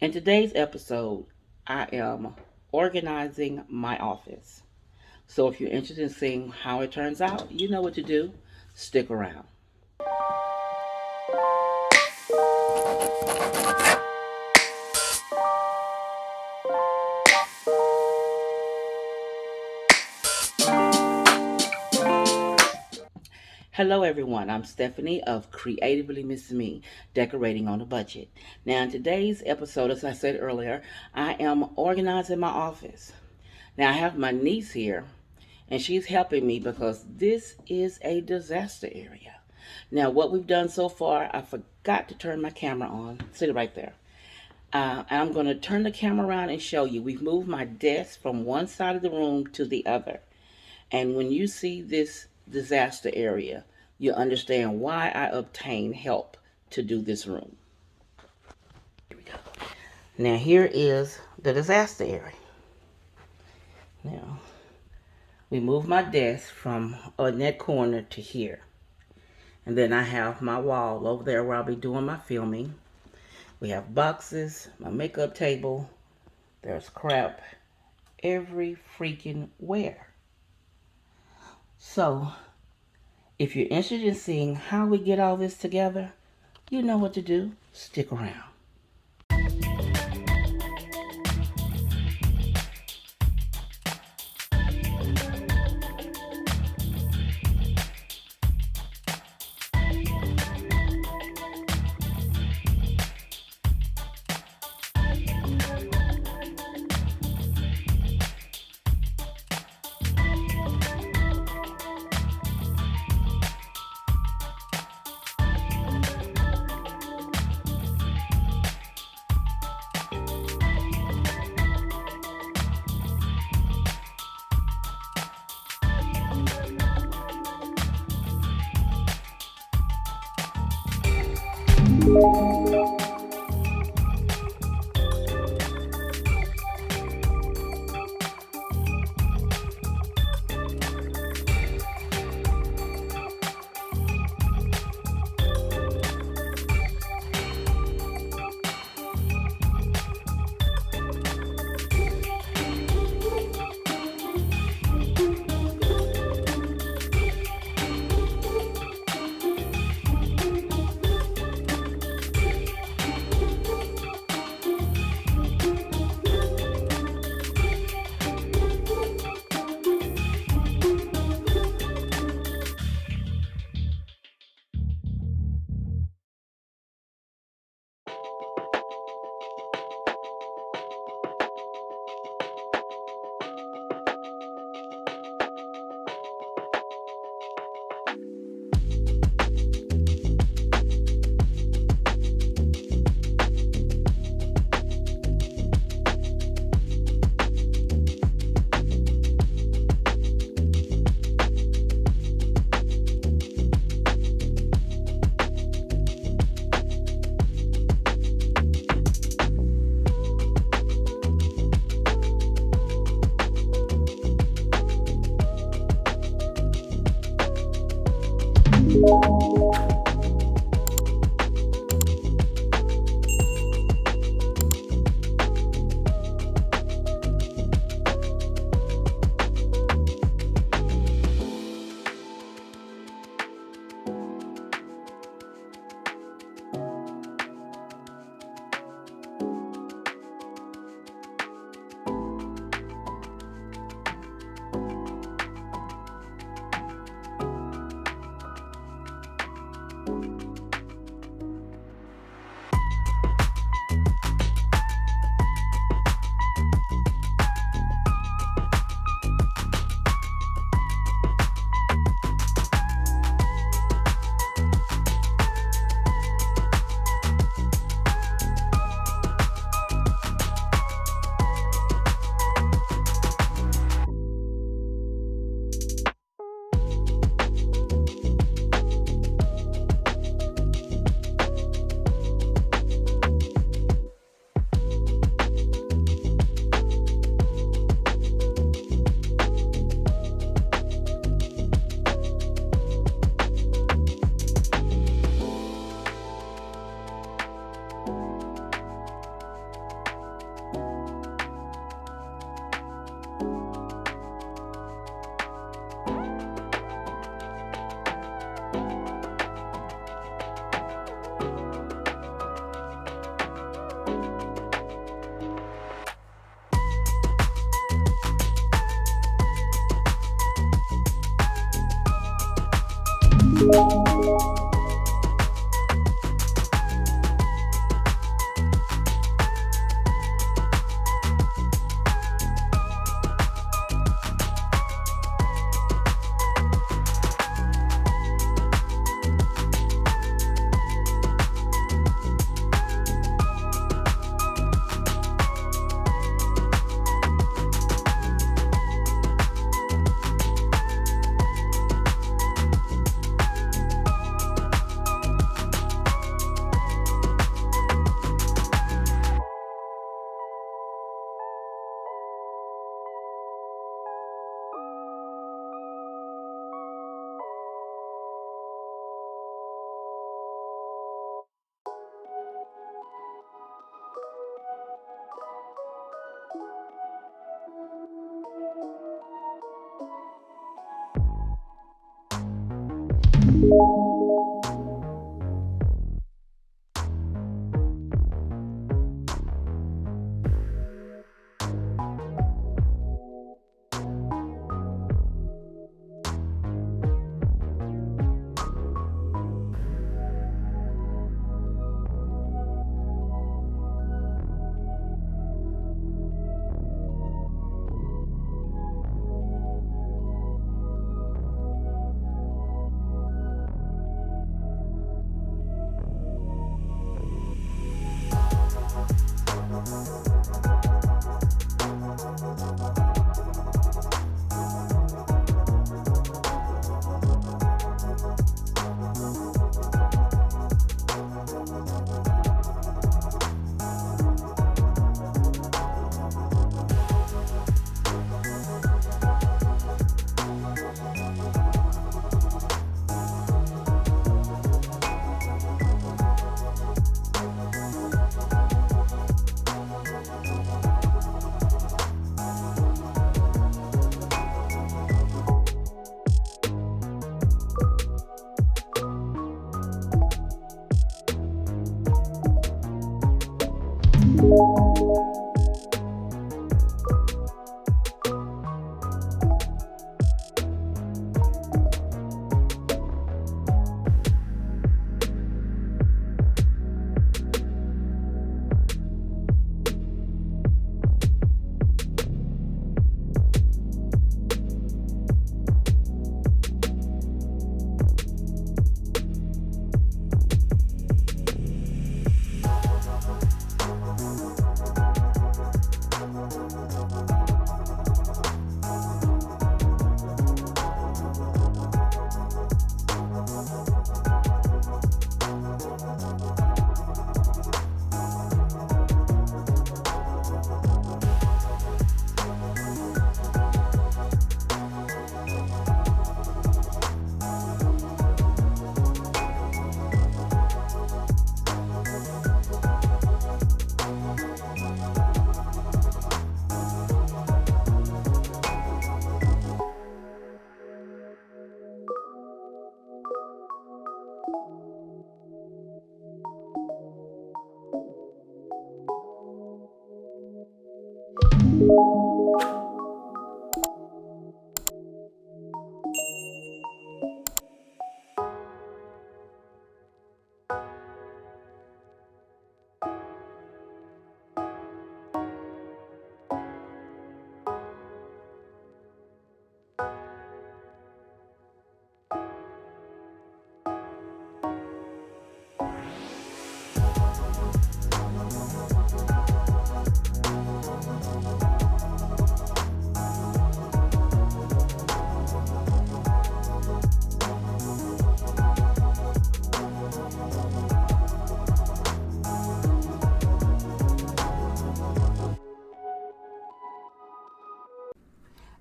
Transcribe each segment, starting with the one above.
In today's episode, I am organizing my office. So if you're interested in seeing how it turns out, you know what to do. Stick around. Hello, everyone. I'm Stephanie of CreativelyMsMe, decorating on a budget. Now, in today's episode, as I said earlier, I am organizing my office. Now, I have my niece here, and she's helping me because this is a disaster area. Now, what we've done so far, I forgot to turn my camera on. Sit it right there. I'm going to turn the camera around and show you. We've moved my desk from one side of the room to the other. And when you see this disaster area, you understand why I obtained help to do this room. Here we go. Now, here is the disaster area. Now, we move my desk from in that corner to here. And then I have my wall over there where I'll be doing my filming. We have boxes, my makeup table. There's crap every freaking where. So, if you're interested in seeing how we get all this together, you know what to do. Stick around.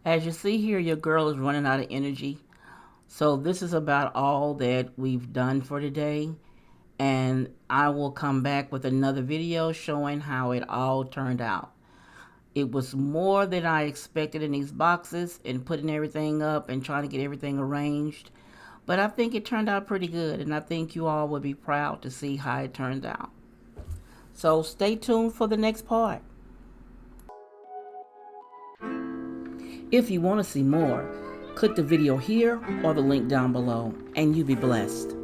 As you see here, your girl is running out of energy. So this is about all that we've done for today. And I will come back with another video showing how it all turned out. It was more than I expected in these boxes and putting everything up and trying to get everything arranged. But I think it turned out pretty good, and I think you all would be proud to see how it turned out. So stay tuned for the next part. If you want to see more, click the video here or the link down below, and you be blessed.